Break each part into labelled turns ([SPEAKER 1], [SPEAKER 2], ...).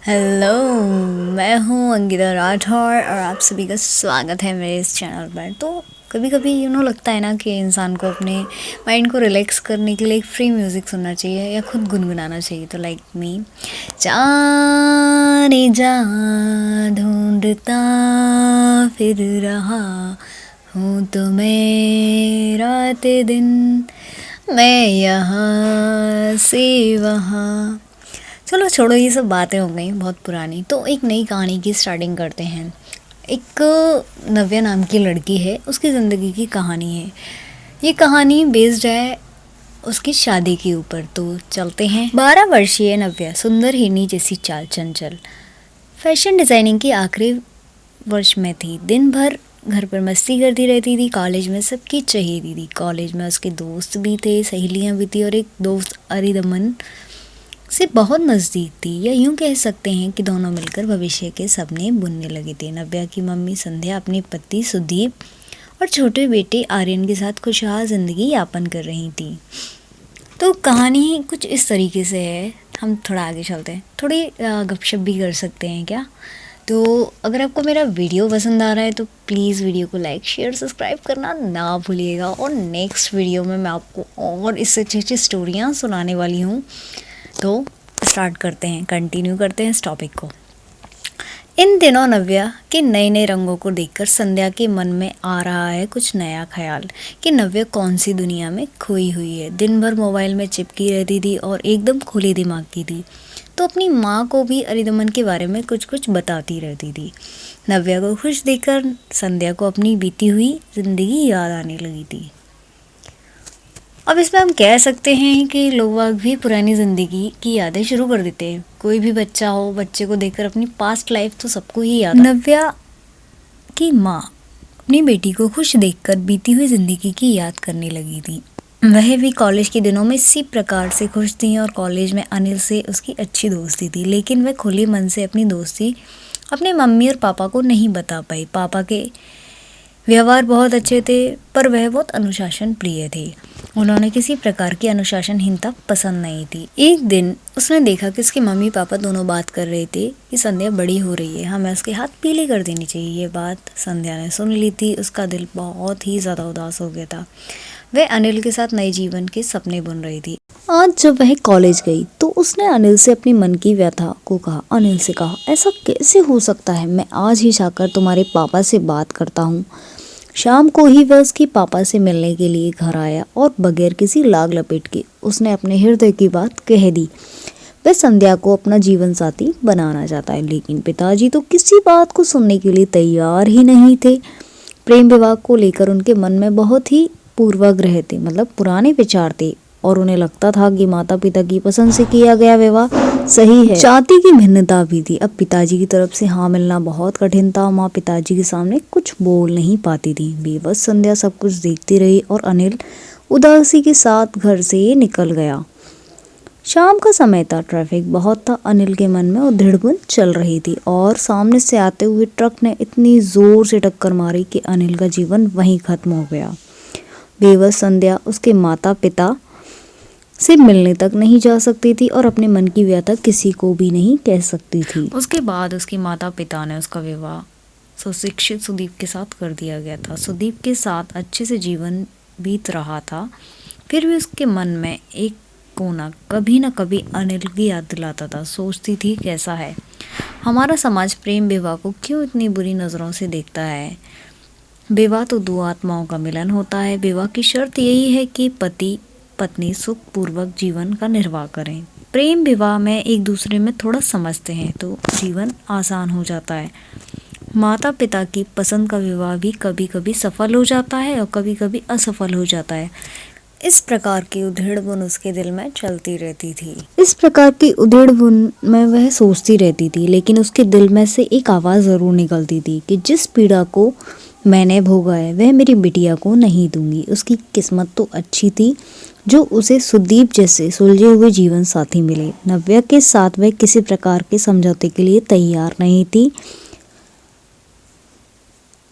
[SPEAKER 1] Hello, मैं हूँ अंकिता राठौर और आप सभी का स्वागत है मेरे इस चैनल पर। तो कभी कभी लगता है ना कि इंसान को अपने माइंड को रिलैक्स करने के लिए एक फ्री म्यूज़िक सुनना चाहिए या खुद गुनगुनाना चाहिए। तो लाइक मी जाने जा ढूंढता फिर रहा हूँ तुम्हें रात दिन, मैं यहाँ से वहाँ। चलो छोड़ो, ये सब बातें हो गई बहुत पुरानी। तो एक नई कहानी की स्टार्टिंग करते हैं। एक नव्या नाम की लड़की है, उसकी ज़िंदगी की कहानी है। ये कहानी बेस्ड है उसकी शादी के ऊपर। तो चलते हैं। 12 वर्षीय नव्या सुंदर हिरनी जैसी चाल, चंचल, फैशन डिज़ाइनिंग की आखिरी वर्ष में थी। दिन भर घर पर मस्ती करती रहती थी। कॉलेज में सबकी चहेती थी। कॉलेज में उसके दोस्त भी थे, सहेलियाँ भी थी और एक दोस्त अरिदमन से बहुत नज़दीक थी, या यूं कह सकते हैं कि दोनों मिलकर भविष्य के सपने बुनने लगे थे। नव्या की मम्मी संध्या अपने पति सुदीप और छोटे बेटे आर्यन के साथ खुशहाल ज़िंदगी यापन कर रही थी। तो कहानी कुछ इस तरीके से है। हम थोड़ा आगे चलते हैं, थोड़ी गपशप भी कर सकते हैं क्या। तो अगर आपको मेरा वीडियो पसंद आ रहा है तो प्लीज़ वीडियो को लाइक शेयर सब्सक्राइब करना ना भूलिएगा। और नेक्स्ट वीडियो में मैं आपको और इससे अच्छी अच्छी स्टोरियाँ सुनाने वाली हूँ। तो स्टार्ट करते हैं, कंटिन्यू करते हैं इस टॉपिक को। इन दिनों नव्या के नए नए रंगों को देखकर संध्या के मन में आ रहा है कुछ नया ख्याल कि नव्या कौन सी दुनिया में खोई हुई है। दिन भर मोबाइल में चिपकी रहती थी और एकदम खुले दिमाग की थी। तो अपनी माँ को भी अरिदमन के बारे में कुछ कुछ बताती रहती थी। नव्या को खुश देखकर संध्या को अपनी बीती हुई जिंदगी याद आने लगी थी। अब इसमें हम कह सकते हैं कि लोग भी पुरानी ज़िंदगी की यादें शुरू कर देते हैं। कोई भी बच्चा हो, बच्चे को देखकर अपनी पास्ट लाइफ तो सबको ही याद। नव्या की माँ अपनी बेटी को खुश देखकर बीती हुई ज़िंदगी की याद करने लगी थी। वह भी कॉलेज के दिनों में इसी प्रकार से खुश थी और कॉलेज में अनिल से उसकी अच्छी दोस्ती थी। लेकिन वह खुले मन से अपनी दोस्ती अपने मम्मी और पापा को नहीं बता पाई। पापा के व्यवहार बहुत अच्छे थे पर वह बहुत अनुशासन प्रिय थे। उन्होंने किसी प्रकार की अनुशासनहीनता पसंद नहीं थी। एक दिन उसने देखा कि उसके मम्मी पापा दोनों बात कर रहे थे कि संध्या बड़ी हो रही है, हमें उसके हाथ पीले कर देनी चाहिए। ये बात संध्या ने सुन ली थी। उसका दिल बहुत ही ज़्यादा उदास हो गया था। वह अनिल के साथ नए जीवन के सपने बुन रही थी। आज जब वह कॉलेज गई तो उसने अनिल से अपनी मन की व्यथा को कहा। अनिल से कहा, ऐसा कैसे हो सकता है, मैं आज ही जाकर तुम्हारे पापा से बात करता हूँ। शाम को ही वह उसके पापा से मिलने के लिए घर आया और बगैर किसी लाग लपेट के उसने अपने हृदय की बात कह दी। वह संध्या को अपना जीवन साथी बनाना चाहता है, लेकिन पिताजी तो किसी बात को सुनने के लिए तैयार ही नहीं थे। प्रेम विवाह को लेकर उनके मन में बहुत ही पूर्वाग्रह थे, मतलब पुराने विचार थे, और उन्हें लगता था कि माता पिता की पसंद से किया गया विवाह सही है। जाति की भिन्नता भी थी। अब पिताजी की तरफ से हाँ मिलना बहुत कठिन था। माँ पिताजी के सामने कुछ बोल नहीं पाती थी। बेबस संध्या सब कुछ देखती रही और अनिल उदासी के साथ घर से निकल गया। शाम का समय था, ट्रैफिक बहुत था। अनिल के मन में उधेड़बुन चल रही थी और सामने से आते हुए ट्रक ने इतनी जोर से टक्कर मारी कि अनिल का जीवन वहीं खत्म हो गया। बेबस संध्या उसके माता पिता से मिलने तक नहीं जा सकती थी और अपने मन की व्यथा किसी को भी नहीं कह सकती थी। उसके बाद उसके माता पिता ने उसका विवाह सुशिक्षित सुदीप के साथ कर दिया गया था। सुदीप के साथ अच्छे से जीवन बीत रहा था, फिर भी उसके मन में एक कोना कभी न कभी अनिल की याद दिलाता था। सोचती थी, कैसा है हमारा समाज पूर्ण विवाह को क्यों इतनी बुरी नज़रों से देखता है। विवाह तो दो आत्माओं का मिलन होता है। विवाह की शर्त यही है कि पति पत्नी सुख पूर्वक जीवन का निर्वाह करें। प्रेम विवाह में एक दूसरे में थोड़ा समझते हैं तो जीवन आसान हो जाता है। माता पिता की पसंद का विवाह भी कभी कभी सफल हो जाता है और कभी कभी असफल हो जाता है। इस प्रकार की उधेड़बुन उसके दिल में चलती रहती थी। इस प्रकार की उधेड़बुन में वह सोचती रहती थी, लेकिन उसके दिल में से एक आवाज़ ज़रूर निकलती थी कि जिस पीड़ा को मैंने भोगा है वह मेरी बिटिया को नहीं दूंगी। उसकी किस्मत तो अच्छी थी जो उसे सुदीप जैसे सुलझे हुए जीवन साथी मिले। नव्या के साथ वह किसी प्रकार के समझौते के लिए तैयार नहीं थी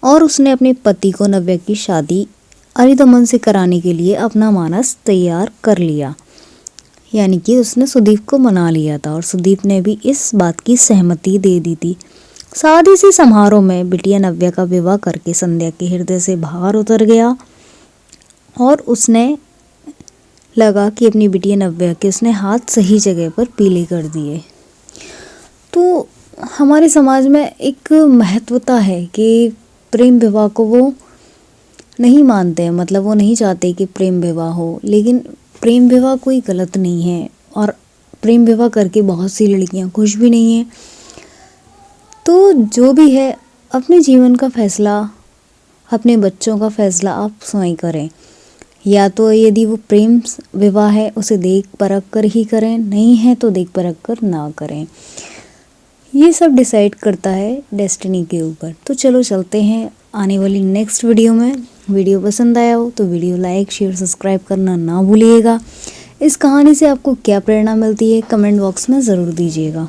[SPEAKER 1] और उसने अपने पति को नव्या की शादी अरिदमन से कराने के लिए अपना मानस तैयार कर लिया। यानी कि उसने सुदीप को मना लिया था और सुदीप ने भी इस बात की सहमति दे दी थी। शादी से समारोह में बिटिया नव्या का विवाह करके संध्या के हृदय से भार उतर गया और उसने लगा कि अपनी बिटिया नव्या के उसने हाथ सही जगह पर पीले कर दिए। तो हमारे समाज में एक महत्वता है कि प्रेम विवाह को वो नहीं मानते हैं, मतलब वो नहीं चाहते कि प्रेम विवाह हो, लेकिन प्रेम विवाह कोई गलत नहीं है और प्रेम विवाह करके बहुत सी लड़कियां खुश भी नहीं हैं। तो जो भी है अपने जीवन का फैसला, अपने बच्चों का फैसला आप स्वयं करें। या तो यदि वो प्रेम विवाह है उसे देख परख कर ही करें, नहीं है तो देख परख कर ना करें। ये सब डिसाइड करता है डेस्टिनी के ऊपर। तो चलो चलते हैं आने वाली नेक्स्ट वीडियो में। वीडियो पसंद आया हो तो वीडियो लाइक शेयर सब्सक्राइब करना ना भूलिएगा। इस कहानी से आपको क्या प्रेरणा मिलती है कमेंट बॉक्स में ज़रूर दीजिएगा।